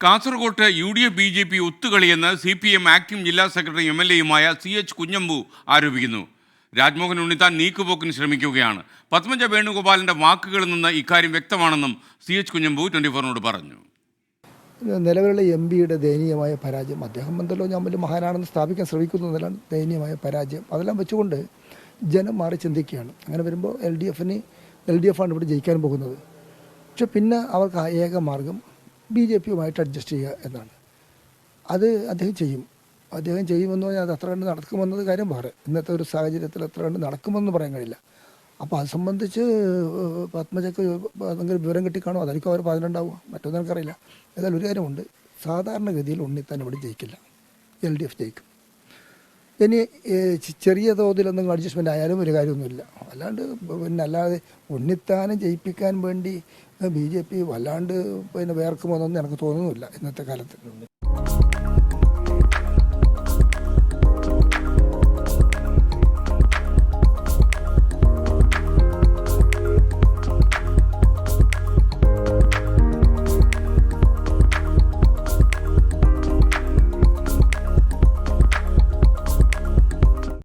കാസർകോട്ട് UDF BJP ഒത്തുകളിയെന്ന് CPM acting ജില്ലാ secretary MLA-യുമായ CH Kunhambu ആരോപിക്കുന്നു. രാജ്മോഹൻ ഉണ്ണിത്താൻ നീക്കുപോക്കിന് ശ്രമിക്കുകയാണ്. പത്മജ വേണുഗോപാലിന്റെ വാക്കുകളിൽ നിന്ന് ഇക്കാര്യം വ്യക്തമാണെന്നും CH കുഞ്ഞമ്പു 24-നോട് പറഞ്ഞു. നിലവിലുള്ള MPയുടെ ദയനീയമായ പരാജയം, അദ്ദേഹം എന്തല്ലോ ഞാൻ വലിയ മഹാനാണെന്ന് സ്ഥാപിക്കാൻ ശ്രമിക്കുന്നതിലാണ് ദയനീയമായ പരാജയം. അതെല്ലാം വെച്ചുകൊണ്ട് ജനം മാറി ചിന്തിക്കുകയാണ്. അങ്ങനെ വരുമ്പോൾ LDF ആണ് ഇവിടെ ജയിക്കാൻ പോകുന്നത്. പക്ഷെ പിന്നെ അവർക്ക് ഏക മാർഗം BJP-യുമായിട്ട് അഡ്ജസ്റ്റ് ചെയ്യുക എന്നാണ്. അത് അദ്ദേഹം ചെയ്യുമെന്ന് പറഞ്ഞാൽ അത് അത്ര കണ്ട് നടക്കുമെന്നത് കാര്യം വേറെ. ഇന്നത്തെ ഒരു സാഹചര്യത്തിൽ അത്ര കണ്ട് നടക്കുമെന്ന് പറയാൻ കഴിയില്ല. അപ്പോൾ അത് സംബന്ധിച്ച് പത്മജയ്ക്ക് എന്തെങ്കിലും വിവരം കിട്ടിക്കാണോ, അതായിരിക്കും അവർ പറഞ്ഞിട്ടുണ്ടാവുക, മറ്റൊന്നും എനിക്കറിയില്ല. ഏതായാലും ഒരു കാര്യമുണ്ട്, സാധാരണഗതിയിൽ ഉണ്ണിത്താൻ ഇവിടെ ജയിക്കില്ല, LDF ജയിക്കും. ഇനി ചെറിയ തോതിൽ എന്തെങ്കിലും അഡ്ജസ്റ്റ്മെൻ്റ് ആയാലും ഒരു കാര്യമൊന്നുമില്ല. അല്ലാതെ ഉണ്ണിത്താനെ ജയിപ്പിക്കാൻ വേണ്ടി BJP വല്ലാണ്ട് വേർക്കുമെന്നൊന്നും എനിക്ക് തോന്നുന്നില്ല ഇന്നത്തെ കാലത്ത്.